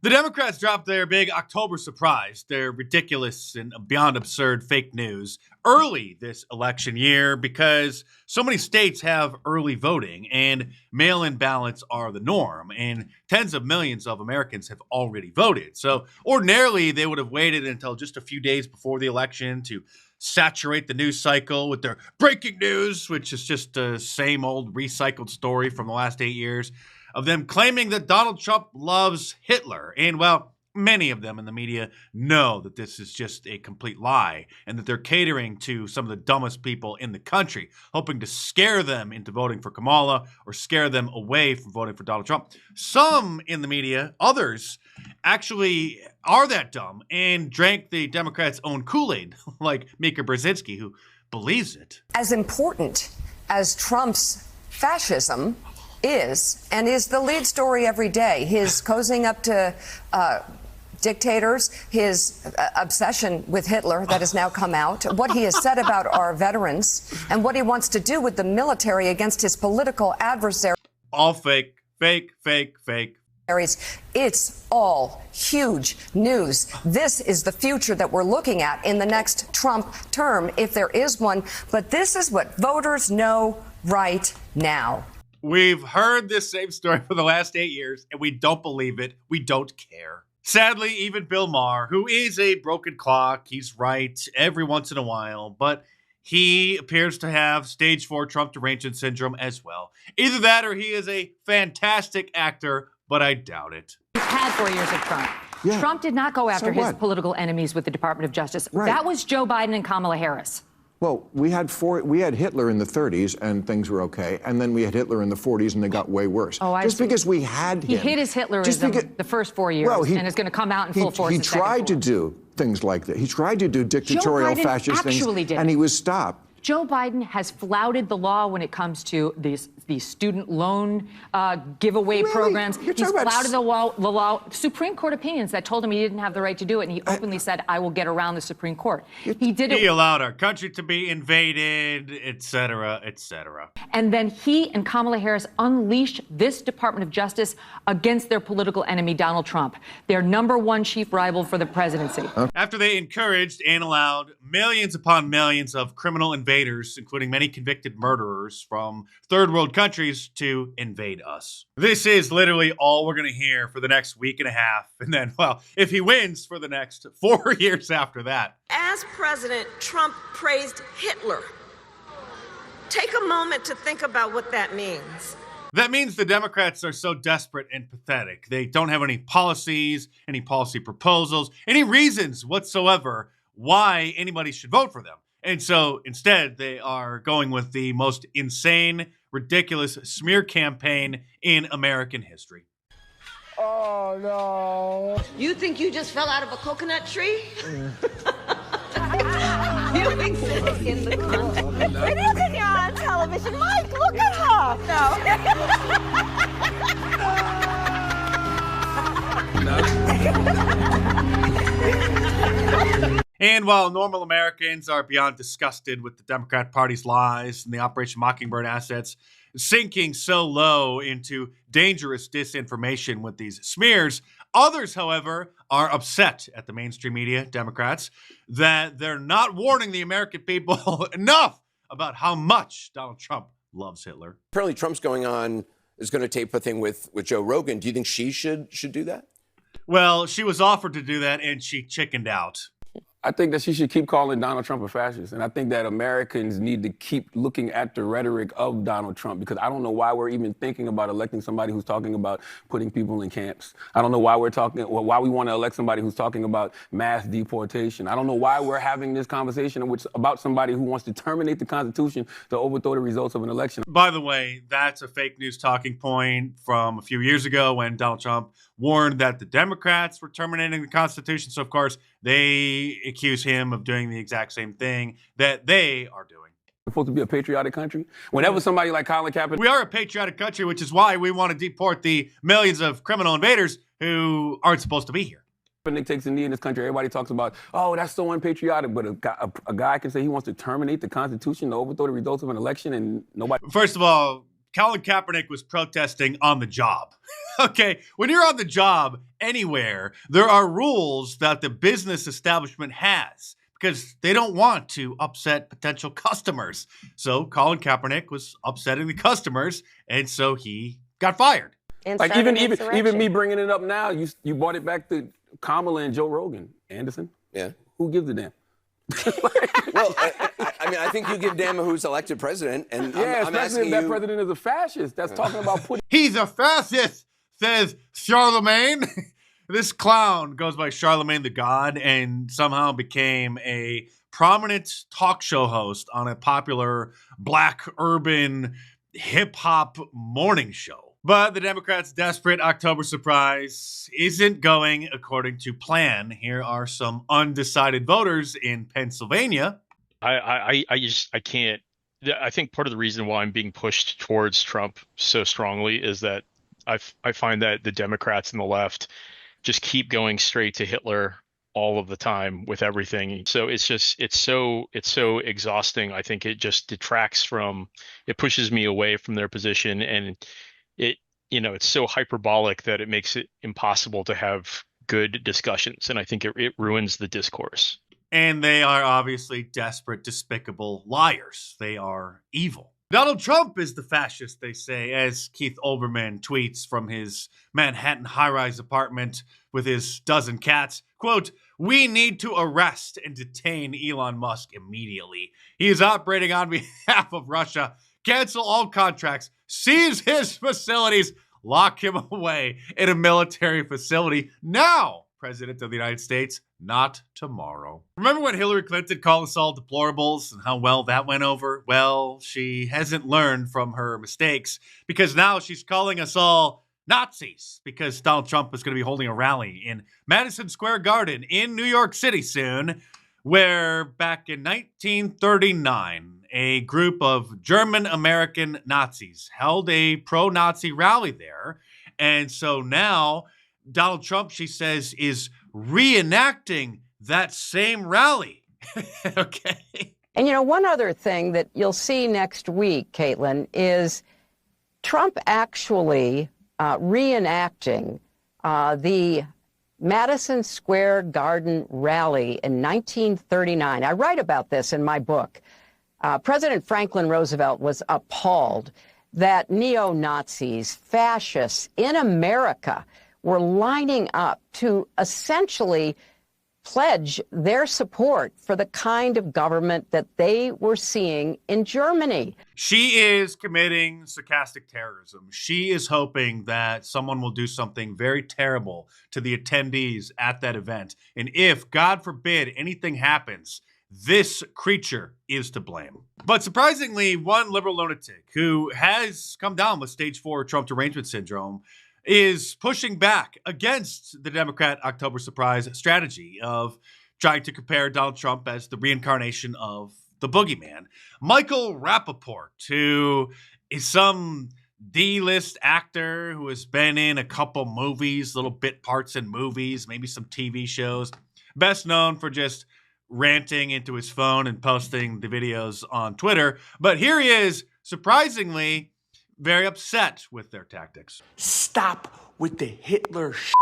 The Democrats dropped their big October surprise, their ridiculous and beyond absurd fake news, early this election year because so many states have early voting and mail in ballots are the norm, and tens of millions of Americans have already voted. So, ordinarily, they would have waited until just a few days before the election to saturate the news cycle with their breaking news, which is just the same old recycled story from the last 8 years of them claiming that Donald Trump loves Hitler. And, well, many of them in the media know that this is just a complete lie and that they're catering to some of the dumbest people in the country, hoping to scare them into voting for Kamala or scare them away from voting for Donald Trump. Some in the media, others, actually are that dumb and drank the Democrats' own Kool-Aid, like Mika Brzezinski, who believes it. As important as Trump's fascism is, and is the lead story every day, his cozying up to dictators, his obsession with Hitler that has now come out, what he has said about our veterans, and what he wants to do with the military against his political adversaries. All fake, fake, fake, fake. It's all huge news. This is the future that we're looking at in the next Trump term, if there is one. But this is what voters know right now. We've heard this same story for the last 8 years, and we don't believe it. We don't care. Sadly, even Bill Maher, who is a broken clock, he's right every once in a while, but he appears to have stage 4 Trump derangement syndrome as well. Either that or he is a fantastic actor, but I doubt it. He's had 4 years of Trump. Yeah. Trump did not go after his political enemies with the Department of Justice. Right. That was Joe Biden and Kamala Harris. Well, we had Hitler in the 30s and things were okay, and then we had Hitler in the 40s and they got way worse. Oh, just because we had him. He hid his Hitlerism the first 4 years, and is going to come out in full force. He tried to do things like that. He tried to do dictatorial fascist things, and he was stopped. Joe Biden has flouted the law when it comes to these student loan giveaway programs. He's flouted the law. Supreme Court opinions that told him he didn't have the right to do it, and he openly said, I will get around the Supreme Court. He did it. He allowed our country to be invaded, et cetera, et cetera. And then he and Kamala Harris unleashed this Department of Justice against their political enemy, Donald Trump, their #1 chief rival for the presidency. After they encouraged and allowed millions upon millions of criminal invaders, including many convicted murderers from third world countries, to invade us. This is literally all we're going to hear for the next week and a half. And then, well, if he wins, for the next 4 years after that. As president, Trump praised Hitler. Take a moment to think about what that means. That means the Democrats are so desperate and pathetic. They don't have any policies, any policy proposals, any reasons whatsoever why anybody should vote for them. And so instead, they are going with the most insane, ridiculous smear campaign in American history. Oh, no. You think you just fell out of a coconut tree? You exist in the content. It isn't here on television. Mike, look at her. No. And while normal Americans are beyond disgusted with the Democrat Party's lies and the Operation Mockingbird assets sinking so low into dangerous disinformation with these smears, others, however, are upset at the mainstream media, Democrats, that they're not warning the American people enough about how much Donald Trump loves Hitler. Apparently Trump's is going to tape a thing with Joe Rogan. Do you think she should do that? Well, she was offered to do that and she chickened out. I think that she should keep calling Donald Trump a fascist. And I think that Americans need to keep looking at the rhetoric of Donald Trump, because I don't know why we're even thinking about electing somebody who's talking about putting people in camps. I don't know why why we want to elect somebody who's talking about mass deportation. I don't know why we're having this conversation about somebody who wants to terminate the Constitution to overthrow the results of an election. By the way, that's a fake news talking point from a few years ago when Donald Trump warned that the Democrats were terminating the Constitution. So, of course, they accuse him of doing the exact same thing that they are doing. We're supposed to be a patriotic country. Whenever somebody like Colin Kaepernick... We are a patriotic country, which is why we want to deport the millions of criminal invaders who aren't supposed to be here. Kaepernick takes a knee in this country, everybody talks about, oh, that's so unpatriotic. But a guy can say he wants to terminate the Constitution to overthrow the results of an election and nobody... First of all, Colin Kaepernick was protesting on the job. Okay, when you're on the job anywhere, there are rules that the business establishment has because they don't want to upset potential customers. So Colin Kaepernick was upsetting the customers, and so he got fired. Like even me bringing it up now, you brought it back to Kamala and Joe Rogan. Anderson? Yeah. Who gives a damn? Well, I mean, I think you give damn who's elected president, and yeah, I'm especially asking if that you. president is a fascist. That's talking about putting. He's a fascist, says Charlemagne. This clown goes by Charlemagne the God and somehow became a prominent talk show host on a popular black urban hip-hop morning show. But the Democrats' desperate October surprise isn't going according to plan. Here are some undecided voters in Pennsylvania. I can't. I think part of the reason why I'm being pushed towards Trump so strongly is that I find that the Democrats and the left just keep going straight to Hitler all of the time with everything. So it's so exhausting. I think it just detracts from, it pushes me away from their position, and it's so hyperbolic that it makes it impossible to have good discussions. And I think it ruins the discourse. And they are obviously desperate, despicable liars. They are evil. Donald Trump is the fascist, they say, as Keith Olbermann tweets from his Manhattan high-rise apartment with his dozen cats. Quote, "We need to arrest and detain Elon Musk immediately. He is operating on behalf of Russia. Cancel all contracts, seize his facilities, lock him away in a military facility now, President of the United States, not tomorrow." Remember when Hillary Clinton called us all deplorables and how well that went over? Well, she hasn't learned from her mistakes because now she's calling us all Nazis because Donald Trump is going to be holding a rally in Madison Square Garden in New York City soon, where back in 1939, a group of German-American Nazis held a pro-Nazi rally there. And so now Donald Trump, she says, is reenacting that same rally. Okay. And one other thing that you'll see next week, Caitlin, is Trump actually reenacting the Madison Square Garden rally in 1939. I write about this in my book. President Franklin Roosevelt was appalled that neo-Nazis, fascists in America were lining up to essentially pledge their support for the kind of government that they were seeing in Germany. She is committing stochastic terrorism. She is hoping that someone will do something very terrible to the attendees at that event. And if, God forbid, anything happens, this creature is to blame. But surprisingly, one liberal lunatic who has come down with stage 4 Trump derangement syndrome is pushing back against the Democrat October surprise strategy of trying to compare Donald Trump as the reincarnation of the boogeyman. Michael Rappaport, who is some D-list actor who has been in a couple movies, little bit parts in movies, maybe some TV shows, best known for just ranting into his phone and posting the videos on Twitter. But here he is, surprisingly, very upset with their tactics. Stop with the Hitler shit.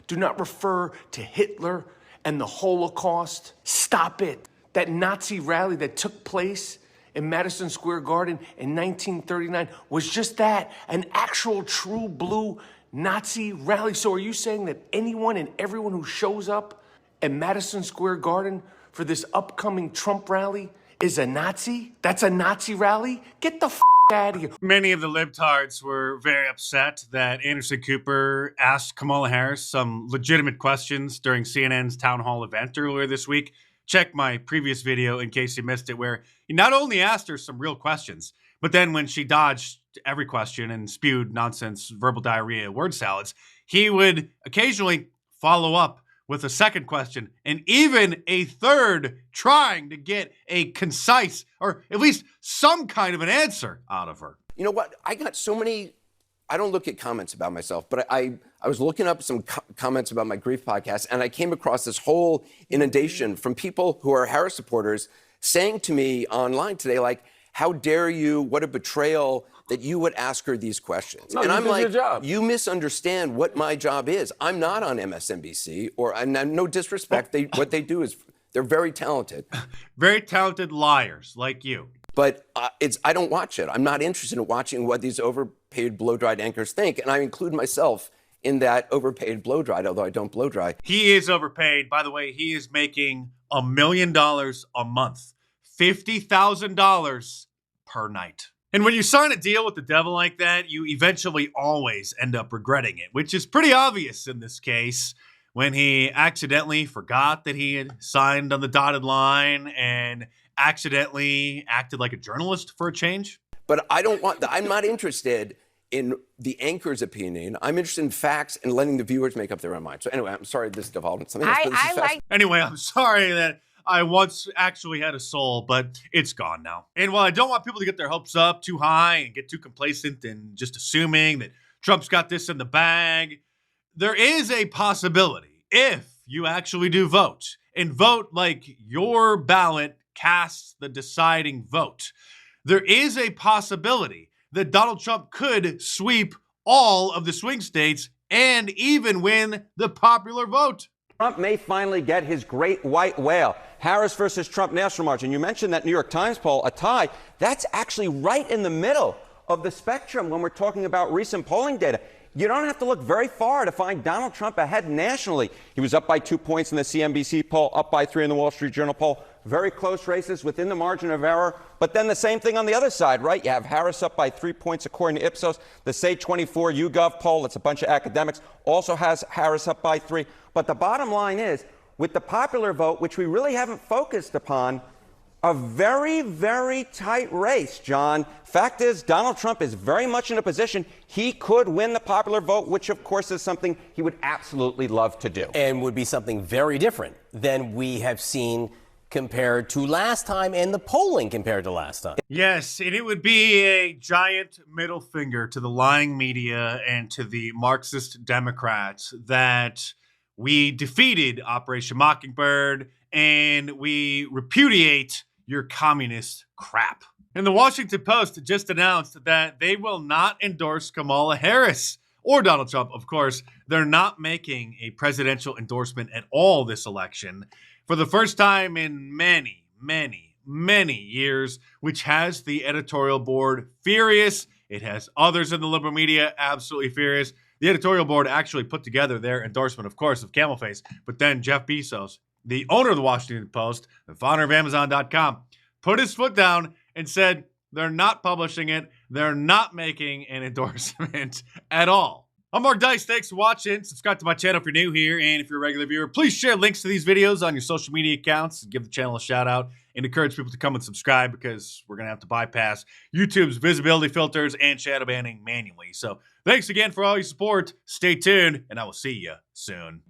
Do not refer to Hitler and the Holocaust. Stop it. That Nazi rally that took place in Madison Square Garden in 1939 was just that, an actual true blue Nazi rally. So are you saying that anyone and everyone who shows up at Madison Square Garden for this upcoming Trump rally is a Nazi? That's a Nazi rally? Get the out of here. Many of the libtards were very upset that Anderson Cooper asked Kamala Harris some legitimate questions during CNN's town hall event earlier this week. Check my previous video in case you missed it, where he not only asked her some real questions, but then when she dodged every question and spewed nonsense, verbal diarrhea, word salads, he would occasionally follow up with a second question and even a third, trying to get a concise or at least some kind of an answer out of her. You know what? I got so many, I don't look at comments about myself, but I was looking up some comments about my Grief podcast, and I came across this whole inundation from people who are Harris supporters saying to me online today, like, how dare you, what a betrayal that you would ask her these questions. No, and you I'm did like, your job. you misunderstand what my job is. I'm not on MSNBC, and no disrespect. What they do is they're very talented. Very talented liars like you. But I don't watch it. I'm not interested in watching what these overpaid blow-dried anchors think, and I include myself in that overpaid blow-dried, although I don't blow-dry. He is overpaid. By the way, he is making $1 million a month. $50,000 per night. And when you sign a deal with the devil like that, you eventually always end up regretting it, which is pretty obvious in this case when he accidentally forgot that he had signed on the dotted line and accidentally acted like a journalist for a change. But I'm not interested in the anchor's opinion. I'm interested in facts and letting the viewers make up their own mind. So anyway, I'm sorry this devolved into something else. But this is Anyway, I'm sorry that I once actually had a soul, but it's gone now. And while I don't want people to get their hopes up too high and get too complacent and just assuming that Trump's got this in the bag, there is a possibility, if you actually do vote, and vote like your ballot casts the deciding vote, there is a possibility that Donald Trump could sweep all of the swing states and even win the popular vote. Trump may finally get his great white whale. Harris versus Trump national margin. You mentioned that New York Times poll, a tie. That's actually right in the middle of the spectrum when we're talking about recent polling data. You don't have to look very far to find Donald Trump ahead nationally. He was up by 2 points in the CNBC poll, up by 3 in the Wall Street Journal poll. Very close races within the margin of error. But then the same thing on the other side, right? You have Harris up by 3 points according to Ipsos. The Say24 YouGov poll, it's a bunch of academics, also has Harris up by 3. But the bottom line is, with the popular vote, which we really haven't focused upon, a very, very tight race, John. Fact is, Donald Trump is very much in a position he could win the popular vote, which, of course, is something he would absolutely love to do. And would be something very different than we have seen compared to last time and the polling compared to last time. Yes, and it would be a giant middle finger to the lying media and to the Marxist Democrats that we defeated Operation Mockingbird and we repudiate your communist crap. And the Washington Post just announced that they will not endorse Kamala Harris or Donald Trump. Of course, they're not making a presidential endorsement at all this election for the first time in many, many, many years, which has the editorial board furious. It has others in the liberal media absolutely furious. The editorial board actually put together their endorsement, of course, of Camel Face, but then Jeff Bezos, the owner of the Washington Post, the founder of Amazon.com, put his foot down and said they're not publishing it. They're not making an endorsement at all. I'm Mark Dice. Thanks for watching. Subscribe to my channel if you're new here. And if you're a regular viewer, please share links to these videos on your social media accounts. Give the channel a shout out and encourage people to come and subscribe because we're going to have to bypass YouTube's visibility filters and shadow banning manually. So thanks again for all your support. Stay tuned, and I will see you soon.